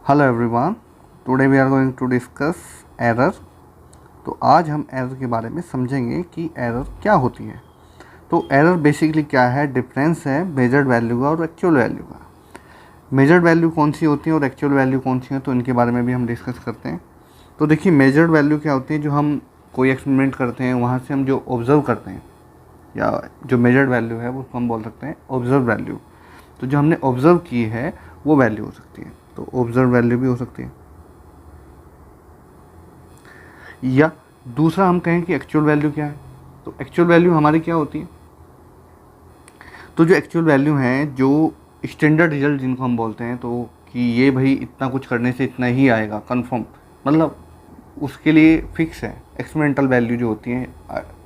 Hello everyone, today we are going to discuss error. तो आज हम एरर के बारे में समझेंगे कि एरर क्या होती है। तो एरर बेसिकली क्या है, डिफरेंस है मेजर्ड वैल्यू का और एक्चुअल वैल्यू का। मेजर्ड वैल्यू कौन सी होती है और एक्चुअल वैल्यू कौन सी है, तो इनके बारे में भी हम डिस्कस करते हैं। तो देखिए, मेजर्ड वैल्यू क्या होती है, जो हम कोई एक्सपेरिमेंट करते हैं वहाँ से हम जो ऑब्ज़र्व करते हैं, या जो मेजर्ड वैल्यू है उसको हम बोल सकते हैं ऑब्ज़र्व वैल्यू। तो जो हमने ऑब्ज़र्व की है वो वैल्यू हो सकती है, तो ऑब्ज़र्व वैल्यू भी हो सकती है। या दूसरा हम कहें कि एक्चुअल वैल्यू क्या है, तो एक्चुअल वैल्यू हमारी क्या होती है, तो जो एक्चुअल वैल्यू है, जो स्टैंडर्ड रिजल्ट जिनको हम बोलते हैं, तो कि ये भाई इतना कुछ करने से इतना ही आएगा कंफर्म, मतलब उसके लिए फिक्स है। एक्सपेरिमेंटल वैल्यू जो होती है,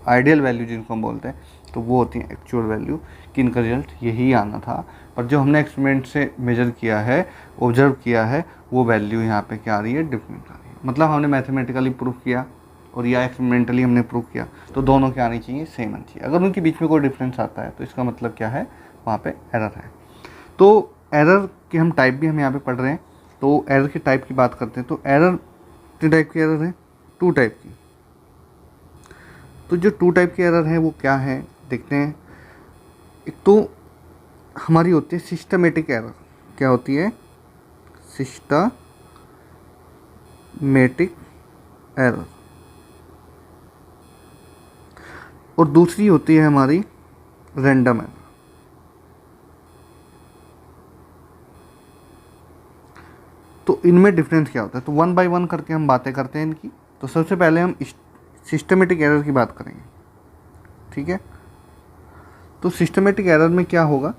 आइडियल वैल्यू जिनको हम बोलते हैं, तो वो होती है एक्चुअल वैल्यू, कि इनका रिजल्ट यही आना था, पर जो हमने एक्सपेरिमेंट से मेजर किया है, ऑब्जर्व किया है, वो वैल्यू यहाँ पे क्या आ रही है, डिफरेंट आ रही है। मतलब हमने मैथमेटिकली प्रूफ किया और या एक्सपेरिमेंटली हमने प्रूफ किया, तो दोनों क्या आनी चाहिए, सेम आनी चाहिए। अगर उनके बीच में कोई डिफरेंस आता है तो इसका मतलब क्या है, वहाँ पे एरर है। तो एरर के हम टाइप भी हम यहाँ पे पढ़ रहे हैं। तो एरर के टाइप की बात करते हैं, तो एरर कितने टाइप की एरर है, 2 टाइप की। तो जो 2 टाइप की एरर है वो क्या है, देखते हैं। एक तो हमारी होती है सिस्टमेटिक एरर। क्या होती है, सिस्टमेटिक एरर। और दूसरी होती है हमारी रैंडम एरर। तो इनमें डिफरेंस क्या होता है, तो 1 बाय 1 करके हम बातें करते हैं इनकी। तो सबसे पहले हम सिस्टमेटिक एरर की बात करेंगे, ठीक है। तो सिस्टमेटिक एरर में क्या होगा,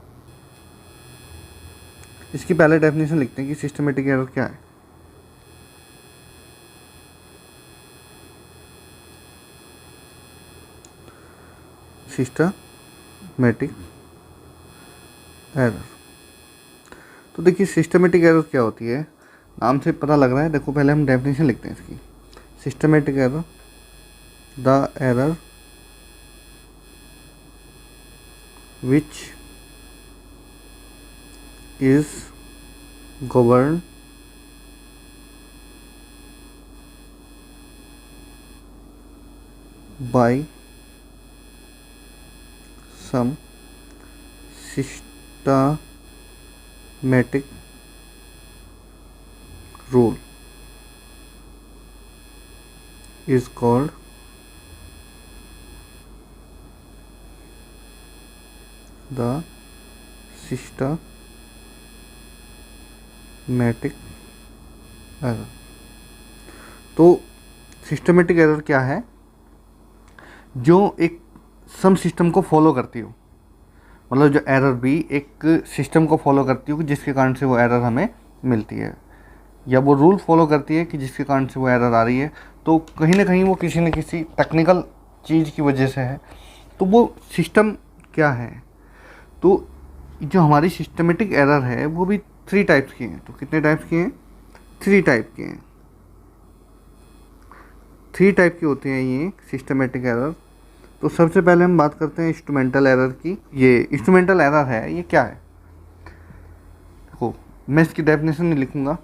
इसकी पहले डेफिनेशन लिखते हैं कि सिस्टमेटिक एरर क्या है। सिस्टमेटिक एरर, तो देखिए सिस्टमेटिक एरर क्या होती है, नाम से पता लग रहा है। देखो पहले हम डेफिनेशन लिखते हैं इसकी। Systematic error, the error which is governed by some systematic rule is called the systematic error। तो सिस्टमेटिक एरर क्या है, जो एक सम सिस्टम को फॉलो करती हो, मतलब जो एरर भी एक सिस्टम को फॉलो करती हो, जिसके कारण से वो एरर हमें मिलती है, या वो रूल फॉलो करती है कि जिसके कारण से वो एरर आ रही है। तो कहीं ना कहीं वो किसी न किसी टेक्निकल चीज़ की वजह से है। तो वो सिस्टम क्या है, तो जो हमारी सिस्टमेटिक एरर है वो भी 3 टाइप्स की हैं। तो कितने टाइप्स की हैं, 3 टाइप की हैं। 3 टाइप की होती हैं ये सिस्टमेटिक एरर। तो सबसे पहले हम बात करते हैं इंस्ट्रूमेंटल एरर की। ये इंस्ट्रूमेंटल एरर है, ये क्या है, देखो मैं इसकी डेफिनेशन नहीं लिखूंगा,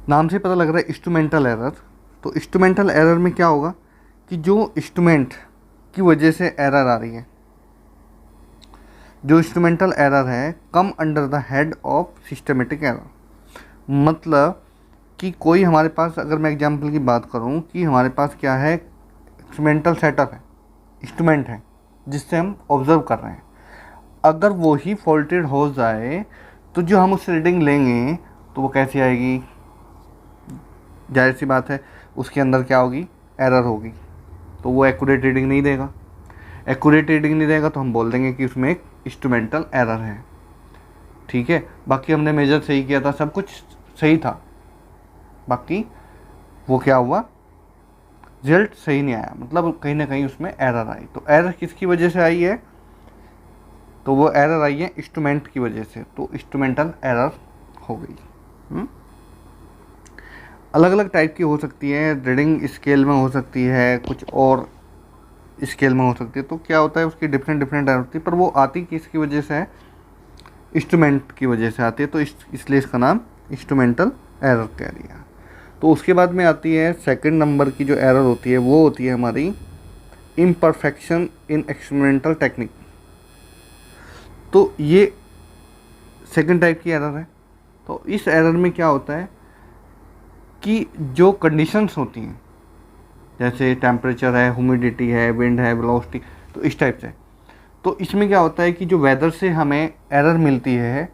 नाम से पता लग रहा है इंस्ट्रूमेंटल एरर। तो इंस्ट्रूमेंटल एरर में क्या होगा कि जो इंस्ट्रूमेंट की वजह से एरर आ रही है, जो इंस्ट्रूमेंटल एरर है, come under the head of systematic error. मतलब कि कोई हमारे पास, अगर मैं एग्जांपल की बात करूं, कि हमारे पास क्या है, इंस्ट्रूमेंटल सेटअप है, इंस्ट्रूमेंट है जिससे हम ऑब्जर्व कर रहे हैं। अगर वो ही फॉल्टेड हो जाए तो जो हम उससे रीडिंग लेंगे तो वो कैसी आएगी, जाहिर सी बात है उसके अंदर क्या होगी, एरर होगी। तो वो एक्यूरेट रीडिंग नहीं देगा। एक्यूरेट रीडिंग नहीं देगा तो हम बोल देंगे कि उसमें एक इंस्ट्रूमेंटल एरर है, ठीक है। बाकी हमने मेजर सही किया था, सब कुछ सही था, बाकी वो क्या हुआ, रिजल्ट सही नहीं आया, मतलब कहीं ना कहीं उसमें एरर आई। तो एरर किसकी वजह से आई है, तो वो एरर आई है इंस्ट्रूमेंट की वजह से, तो इंस्ट्रूमेंटल एरर हो गई। अलग अलग टाइप की हो सकती है, रीडिंग स्केल में हो सकती है, कुछ और स्केल में हो सकती है। तो क्या होता है, उसकी डिफरेंट एरर होती है, पर वो आती किसकी वजह से है, इंस्ट्रूमेंट की वजह से आती है, तो इसलिए इसका नाम इंस्ट्रूमेंटल एरर कह दिया। तो उसके बाद में आती है सेकंड नंबर की जो एरर होती है वो होती है हमारी इम्परफेक्शन इन एक्सपेरिमेंटल टेक्निक। तो ये सेकंड टाइप की एरर है। तो इस एरर में क्या होता है कि जो कंडीशंस होती हैं, जैसे टेम्परेचर है, ह्यूमिडिटी है, विंड है, वेलोसिटी, तो इस टाइप से, तो इसमें क्या होता है कि जो वेदर से हमें एरर मिलती है,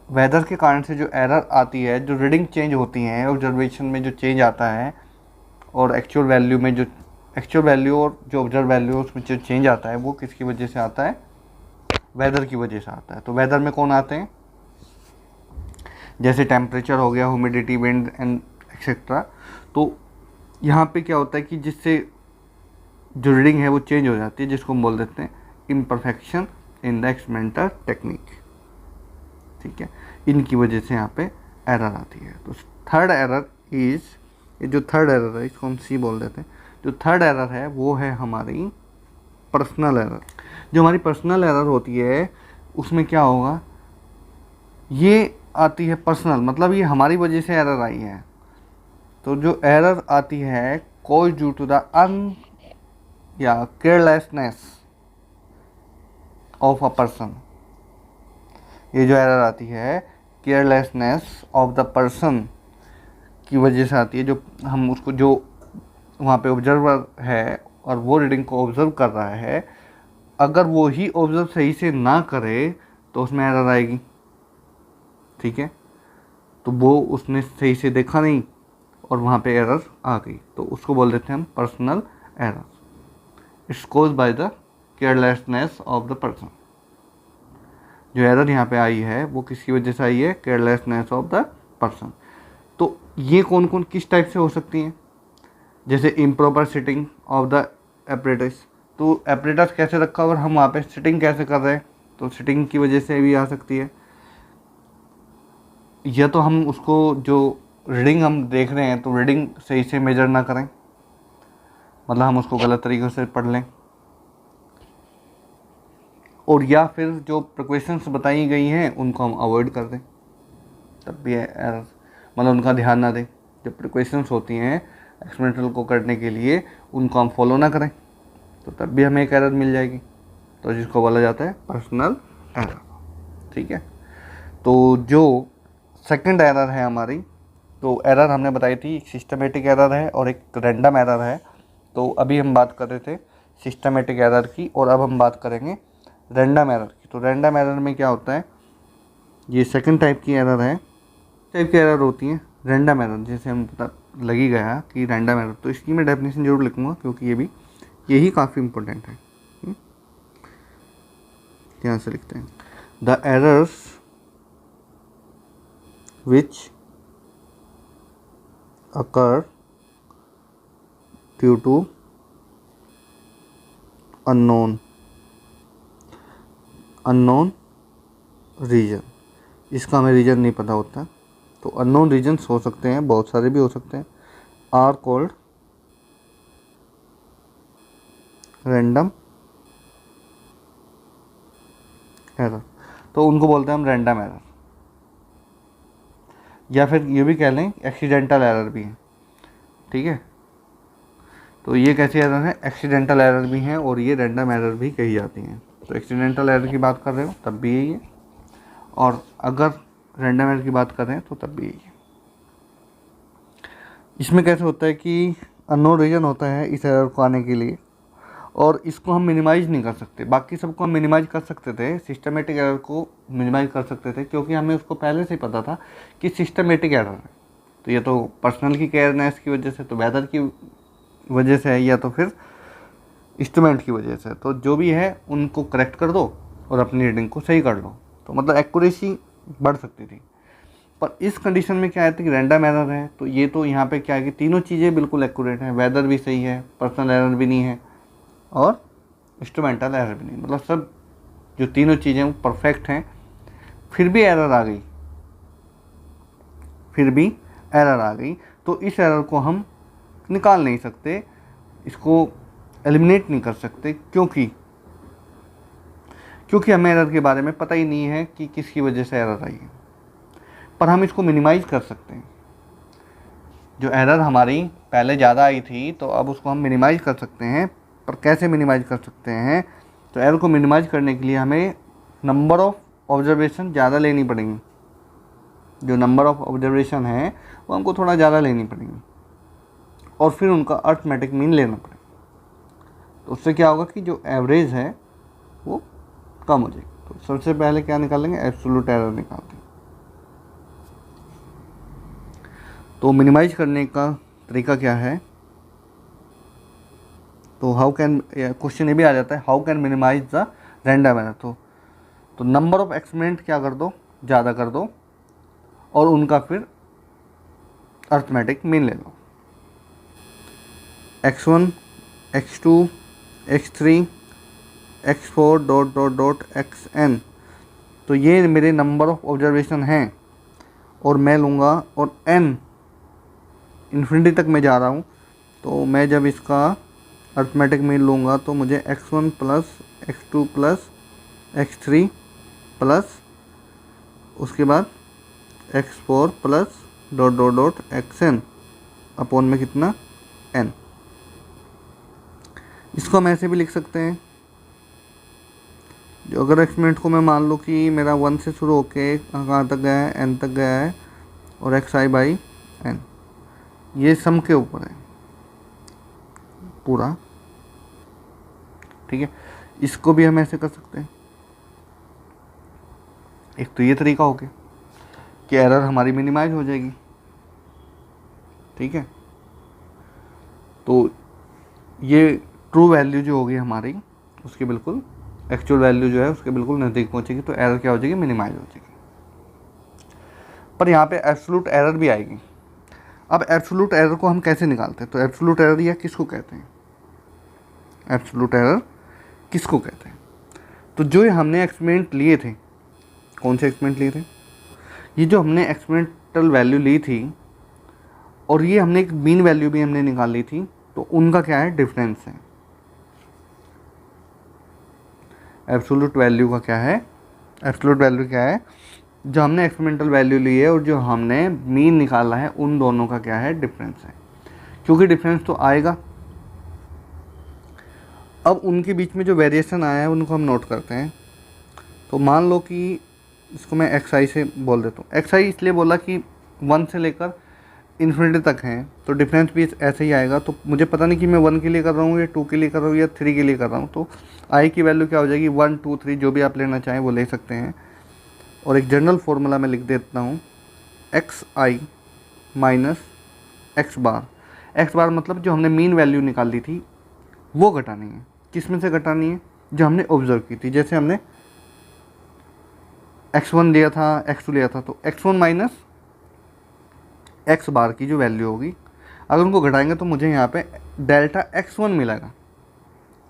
वेदर के कारण से जो एरर आती है, जो रीडिंग चेंज होती हैं, ऑब्जर्वेशन में जो चेंज आता है और एक्चुअल वैल्यू में जो एक्चुअल वैल्यू और जो ऑब्जर्व वैल्यू उसमें जो चेंज आता है, वो किसकी वजह से आता है? वेदर की वजह से आता है। तो वेदर में कौन आते हैं? जैसे टेम्परेचर हो गया, ह्यूमिडिटी, विंड एंड एक्सेट्रा। तो यहाँ पे क्या होता है कि जिससे जो रीडिंग है वो चेंज हो जाती है, जिसको हम बोल देते हैं imperfection in the experimental technique. ठीक है, इनकी वजह से यहाँ पे एरर आती है। तो थर्ड एरर इज, ये जो थर्ड एरर है इसको हम सी बोल देते हैं। जो थर्ड एरर है वो है हमारी पर्सनल एरर। जो हमारी पर्सनल एरर होती है उसमें क्या होगा, ये आती है पर्सनल, मतलब ये हमारी वजह से एरर आई है। तो जो एरर आती है कॉज ड्यू टू द अन या केयरलेसनेस ऑफ अ पर्सन, ये जो एरर आती है केयरलेसनेस ऑफ द पर्सन की वजह से आती है। जो हम उसको, जो वहाँ पे ऑब्जर्वर है और वो रीडिंग को ऑब्जर्व कर रहा है, अगर वो ही ऑब्जर्व सही से ना करे तो उसमें एरर आएगी। ठीक है, तो वो उसने सही से देखा नहीं और वहाँ पे एरर आ गई, तो उसको बोल देते हैं हम personal error. It's cause by the carelessness of the person. जो एरर यहाँ पे आई है वो किसकी वजह से आई है? Carelessness of the person. तो ये कौन कौन किस टाइप से हो सकती हैं? जैसे improper sitting of the apparatus. तो एपरेटस कैसे रखा और हम वहाँ पे सिटिंग कैसे कर रहे हैं, तो सिटिंग की वजह से भी आ सकती है। या तो हम उसको जो रीडिंग हम देख रहे हैं तो रीडिंग सही से मेजर ना करें, मतलब हम उसको गलत तरीके से पढ़ लें, और या फिर जो प्रिकॉशंस बताई गई हैं उनको हम अवॉइड कर दें, तब भी एरर, मतलब उनका ध्यान ना दें। जो प्रिकॉशंस होती हैं एक्सपेरिमेंटल को करने के लिए उनको हम फॉलो ना करें, तो तब भी हमें एक एरर मिल जाएगी, तो जिसको बोला जाता है पर्सनल एरर। ठीक है, तो जो सेकंड एरर है हमारी, तो एरर हमने बताई थी, एक सिस्टमेटिक एरर है और एक रैंडम एरर है। तो अभी हम बात कर रहे थे सिस्टमेटिक एरर की, और अब हम बात करेंगे रैंडम एरर की। तो रैंडम एरर में क्या होता है, ये सेकंड टाइप की एरर है। टाइप की एरर होती है रैंडम एरर, जैसे हम पता लगी गया कि रैंडम एरर, तो इसकी मैं डेफिनेशन जरूर लिखूँगा क्योंकि यही काफ़ी इंपॉर्टेंट है। ध्यान से लिखते हैं, the errors which occur due to unknown reason. इसका हमें रीजन नहीं पता होता, तो अननोन रीजन्स हो सकते हैं, बहुत सारे भी हो सकते हैं, आर कॉल्ड रैंडम एरर। तो उनको बोलते हैं हम रैंडम एरर, या फिर ये भी कह लें एक्सीडेंटल एरर भी है। ठीक है, तो ये कैसी एरर है? एक्सीडेंटल एरर भी हैं और ये रैंडम एरर भी कही जाती हैं। तो एक्सीडेंटल एरर की बात कर रहे हो तब भी यही है, और अगर रैंडम एरर की बात कर रहे हैं तो तब भी यही है। इसमें कैसे होता है कि अननोन रीजन होता है इस एरर को आने के लिए, और इसको हम मिनिमाइज़ नहीं कर सकते। बाकी सबको हम मिनिमाइज कर सकते थे, सिस्टमेटिक एरर को मिनिमाइज कर सकते थे क्योंकि हमें उसको पहले से ही पता था कि सिस्टमेटिक एरर है। तो ये तो पर्सनल की केयरनेस की वजह से, तो वेदर की वजह से है, या तो फिर इंस्ट्रूमेंट की वजह से। तो जो भी है उनको करेक्ट कर दो और अपनी रीडिंग को सही कर लो, तो मतलब एक्यूरेसी बढ़ सकती थी। पर इस कंडीशन में क्या है कि रैंडम एरर है, तो ये तो यहाँ पे क्या है कि तीनों चीज़ें बिल्कुल एक्यूरेट हैं, वेदर भी सही है, पर्सनल एरर भी नहीं है और इंस्ट्रूमेंटल एरर भी नहीं, मतलब सब जो तीनों चीज़ें वो परफेक्ट हैं। फिर भी एरर आ गई, तो इस एरर को हम निकाल नहीं सकते, इसको एलिमिनेट नहीं कर सकते, क्योंकि हमें एरर के बारे में पता ही नहीं है कि किसकी वजह से एरर आई है। पर हम इसको मिनिमाइज़ कर सकते हैं। जो एरर हमारी पहले ज़्यादा आई थी तो अब उसको हम मिनिमाइज़ कर सकते हैं। पर कैसे मिनिमाइज़ कर सकते हैं? तो एरर को मिनिमाइज़ करने के लिए हमें नंबर ऑफ़ ऑब्जर्वेशन ज़्यादा लेनी पड़ेंगी। जो नंबर ऑफ़ ऑब्जर्वेशन है वो हमको थोड़ा ज़्यादा लेनी पड़ेंगी और फिर उनका अर्थमेटिक मीन लेना पड़ेगा। तो उससे क्या होगा कि जो एवरेज है वो कम हो जाएगी। तो सबसे पहले क्या निकालेंगे? एब्सोल्यूट एरर निकालते हैं। तो मिनिमाइज करने का तरीका क्या है? तो हाउ कैन, क्वेश्चन ये भी आ जाता है, how can minimize the random error. तो नंबर ऑफ एक्सपेरिमेंट क्या कर दो, ज़्यादा कर दो और उनका फिर अर्थमेटिक मीन ले लो। x1, x2, x3, x4 dot dot dot xn। तो ये मेरे नंबर ऑफ ऑब्जर्वेशन हैं और मैं लूँगा, और n इन्फिनिटी तक मैं जा रहा हूँ। तो मैं जब इसका अर्थमेटिक मीन लूँगा तो मुझे x1 plus x2 plus x3 plus उसके बाद x4 plus dot dot dot xn upon में कितना, n। इसको हम ऐसे भी लिख सकते हैं, जो अगर एक्सपेरिमेंट को मैं मान लो कि मेरा 1 से शुरू होके कहाँ तक गया है, n तक गया है, और xi बाई n ये सम के ऊपर है पूरा, ठीक है। इसको भी हम ऐसे कर सकते हैं। एक तो ये तरीका हो गया कि एरर हमारी मिनिमाइज हो जाएगी, ठीक है। तो ये ट्रू वैल्यू जो होगी हमारी उसकी बिल्कुल एक्चुअल वैल्यू जो है उसके बिल्कुल नज़दीक पहुंचेगी, तो एरर क्या हो जाएगी, मिनिमाइज हो जाएगी। पर यहाँ पे एब्सोल्यूट एरर भी आएगी। अब एब्सोल्यूट एरर को हम कैसे निकालते हैं? तो एब्सोल्यूट एरर या किसको कहते हैं? एब्सोल्यूट एरर किसको कहते हैं? तो जो हमने एक्सपेरिमेंट लिए थे, कौन से एक्सपेरिमेंट लिए थे? ये जो हमने एक्सपेरिमेंटल वैल्यू ली थी और ये हमने एक मीन वैल्यू भी हमने निकाल ली थी, तो उनका क्या है, डिफरेंस है। एब्सोल्यूट वैल्यू का क्या है? एब्सोल्यूट वैल्यू क्या है? जो हमने एक्सपेरिमेंटल वैल्यू ली है और जो हमने मीन निकाला है, उन दोनों का क्या है, डिफरेंस है। क्योंकि डिफरेंस तो आएगा। अब उनके बीच में जो वेरिएशन आया है उनको हम नोट करते हैं। तो मान लो कि इसको मैं xi से बोल देता हूँ। xi इसलिए बोला कि 1 से लेकर इन्फिनिटी तक हैं, तो डिफरेंस भी ऐसे ही आएगा। तो मुझे पता नहीं कि मैं 1 के लिए कर रहा हूँ या 2 के लिए कर रहा हूँ या 3 के लिए कर रहा हूँ। तो i की वैल्यू क्या हो जाएगी, 1 2 3 जो भी आप लेना चाहें वो ले सकते हैं। और एक जनरल फार्मूला मैं लिख देता हूँ, xi माइनस एक्स बार। एक्स बार मतलब जो हमने मीन वैल्यू निकाली थी वो घटानी है। किस में से घटानी है? जो हमने ऑब्जर्व की थी। जैसे हमने x1 लिया था, x2 लिया था, तो x1 माइनस एक्स बार की जो वैल्यू होगी, अगर उनको घटाएंगे तो मुझे यहाँ पे डेल्टा x1 मिलेगा,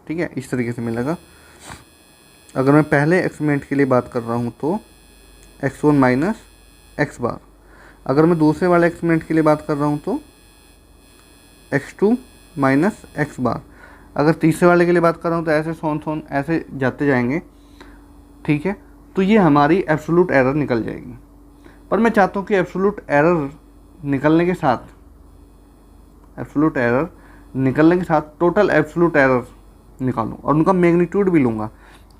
ठीक है। इस तरीके से मिलेगा। अगर मैं पहले एक्सपेरिमेंट के लिए बात कर रहा हूँ तो x1 माइनस एक्स बार। अगर मैं दूसरे वाले एक्सपेरिमेंट के लिए बात कर रहा हूँ तो x2 माइनस एक्स बार। अगर तीसरे वाले के लिए बात कर रहा हूँ तो ऐसे सोन ऐसे जाते जाएंगे, ठीक है। तो ये हमारी एब्सोल्यूट एरर निकल जाएगी। पर मैं चाहता हूँ कि एब्सोल्यूट एरर निकलने के साथ टोटल एब्सोल्यूट एरर निकालूँ और उनका मैग्नीट्यूड भी लूँगा,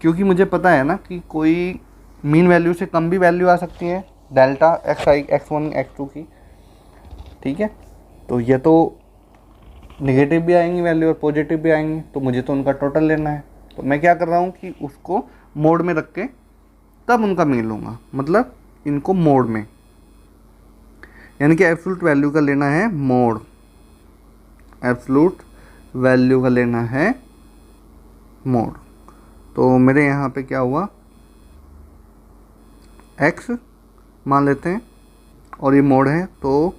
क्योंकि मुझे पता है ना कि कोई मीन वैल्यू से कम भी वैल्यू आ सकती है, डेल्टा xi x1 x2 की, ठीक है। तो ये तो नेगेटिव भी आएंगी वैल्यू और पॉजिटिव भी आएंगी, तो मुझे तो उनका टोटल लेना है। तो मैं क्या कर रहा हूँ कि उसको मोड में रख के तब उनका मीन लूँगा, मतलब इनको मोड में, यानी कि एब्सोल्यूट वैल्यू का लेना है मोड, एब्सोल्यूट वैल्यू का लेना है मोड। तो मेरे यहाँ पे क्या हुआ, x मान लेते हैं और ये मोड है, तो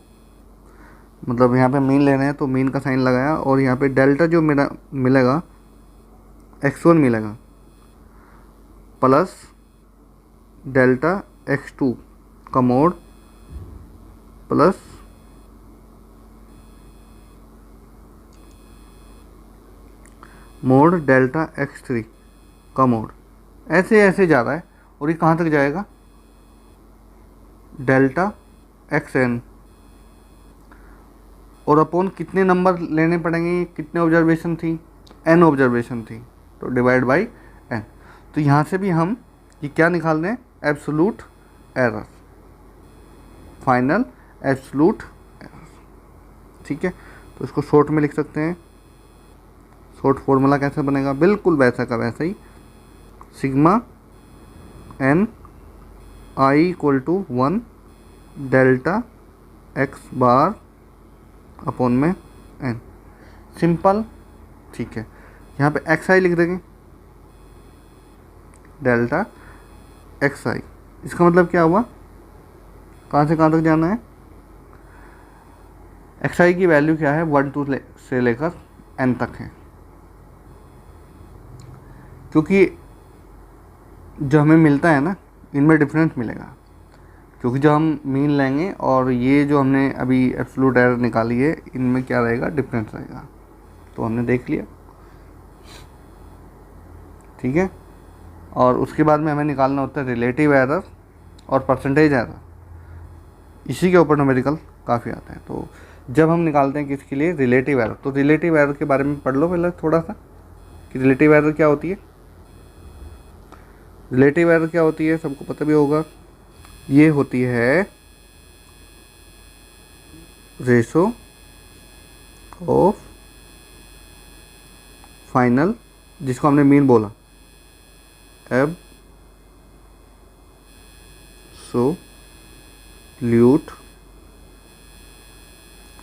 मतलब यहाँ पे मीन ले रहे हैं तो मीन का साइन लगाया, और यहाँ पे डेल्टा जो मेरा मिलेगा x1 मिलेगा प्लस डेल्टा x2 का mode plus mode delta x3 का मोड, ऐसे ऐसे जा रहा है और ये कहाँ तक जाएगा, डेल्टा एक्स एन, और अपॉन कितने नंबर लेने पड़ेंगे, कितने ऑब्जर्वेशन थी, एन ऑब्जर्वेशन थी, तो डिवाइड बाई एन। तो यहाँ से भी हम ये क्या निकाल रहे हैं, absolute error, final absolute error. ठीक है, तो इसको शॉर्ट में लिख सकते हैं। शॉर्ट फॉर्मूला कैसे बनेगा, बिल्कुल वैसा का वैसा ही, sigma N I equal to 1 delta X bar upon में एन, सिंपल। ठीक है, यहाँ पे एक्स आई लिख देंगे, डेल्टा एक्स आई। इसका मतलब क्या हुआ, कहाँ से कहाँ तक जाना है, एक्स आई की वैल्यू क्या है, 1 2 से लेकर एन तक है, क्योंकि जो हमें मिलता है ना इनमें डिफरेंस मिलेगा, क्योंकि जो हम मीन लेंगे और ये जो हमने अभी एब्सोल्यूट एरर निकाली है इनमें क्या रहेगा, डिफरेंस रहेगा। तो हमने देख लिया। ठीक है, और उसके बाद में हमें निकालना होता है रिलेटिव एरर और परसेंटेज एरर। इसी के ऊपर न्यूमेरिकल काफ़ी आता है। तो जब हम निकालते हैं किसके लिए, रिलेटिव एरर, तो रिलेटिव एरर के बारे में पढ़ लो पहले थोड़ा सा कि रिलेटिव एरर क्या होती है। रिलेटिव एरर क्या होती है सबको पता भी होगा, ये होती है रेशो ऑफ फाइनल, जिसको हमने मीन बोला, एब्सोल्यूट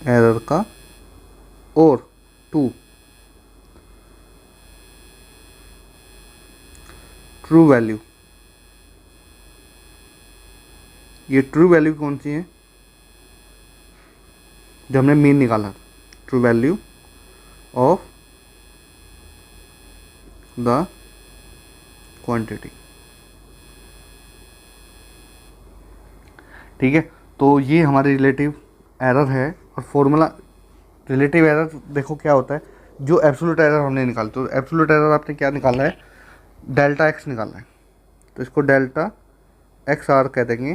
एरर का और 2 ट्रू वैल्यू। ये ट्रू वैल्यू कौन सी है, जो हमने मीन निकाला, true value of the quantity. ठीक है, तो ये हमारी रिलेटिव एरर है। और फॉर्मूला रिलेटिव एरर देखो क्या होता है, जो एब्सोल्यूट एरर हमने निकाला, तो एब्सोल्यूट एरर आपने क्या निकाला है, डेल्टा एक्स निकाला है, तो इसको डेल्टा एक्स आर कह देंगे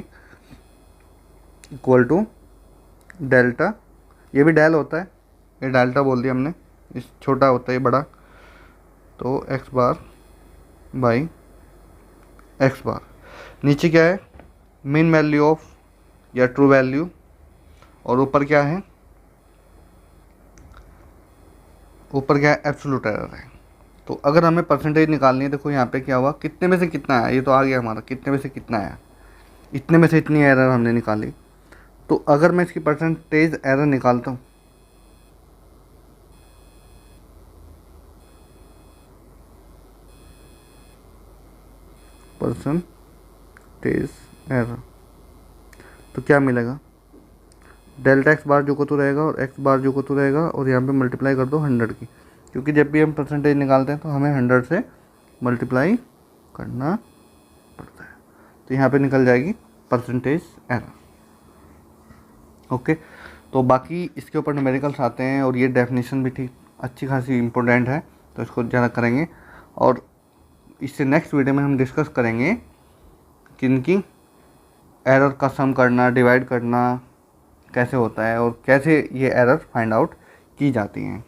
इक्वल टू डेल्टा, ये भी डेल होता है, ये डेल्टा बोल दिया हमने, इस छोटा होता है ये बड़ा, तो एक्स बार बाई एक्स बार। नीचे क्या है, मीन वैल्यू ऑफ या ट्रू वैल्यू, और ऊपर क्या है, ऊपर क्या है, एब्सोल्यूट एरर है। तो अगर हमें परसेंटेज निकालनी है, देखो यहाँ पे क्या हुआ, कितने में से कितना आया, ये तो आ गया हमारा, कितने में से कितना आया, इतने में से इतनी एरर हमने निकाली। तो अगर मैं इसकी परसेंटेज एरर निकालता हूँ, परसेंटेज एरर, तो क्या मिलेगा, डेल्टा एक्स बार जो को तो रहेगा और एक्स बार जो को तो रहेगा, और यहाँ पे मल्टीप्लाई कर दो 100 की, क्योंकि जब भी हम परसेंटेज निकालते हैं तो हमें 100 से मल्टीप्लाई करना पड़ता है। तो यहाँ पे निकल जाएगी परसेंटेज एरर। ओके, तो बाकी इसके ऊपर न्यूमेरिकल्स आते हैं और ये डेफिनेशन भी ठीक अच्छी खासी इम्पोर्टेंट है, तो इसको ज़्यादा करेंगे। और इससे नेक्स्ट वीडियो में हम डिस्कस करेंगे किनकी एरर का सम करना, डिवाइड करना कैसे होता है और कैसे ये एरर फाइंड आउट की जाती हैं।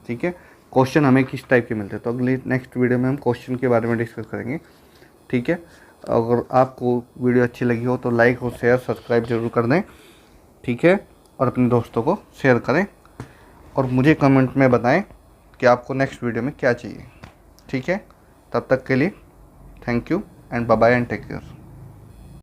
ठीक है, क्वेश्चन हमें किस टाइप के मिलते हैं, तो अगली नेक्स्ट वीडियो में हम क्वेश्चन के बारे में डिस्कस करेंगे। ठीक है, अगर आपको वीडियो अच्छी लगी हो तो लाइक और शेयर सब्सक्राइब जरूर कर दें। ठीक है, और अपने दोस्तों को शेयर करें और मुझे कमेंट में बताएं कि आपको नेक्स्ट वीडियो में क्या चाहिए। ठीक है, तब तक के लिए thank you and bye bye and take care.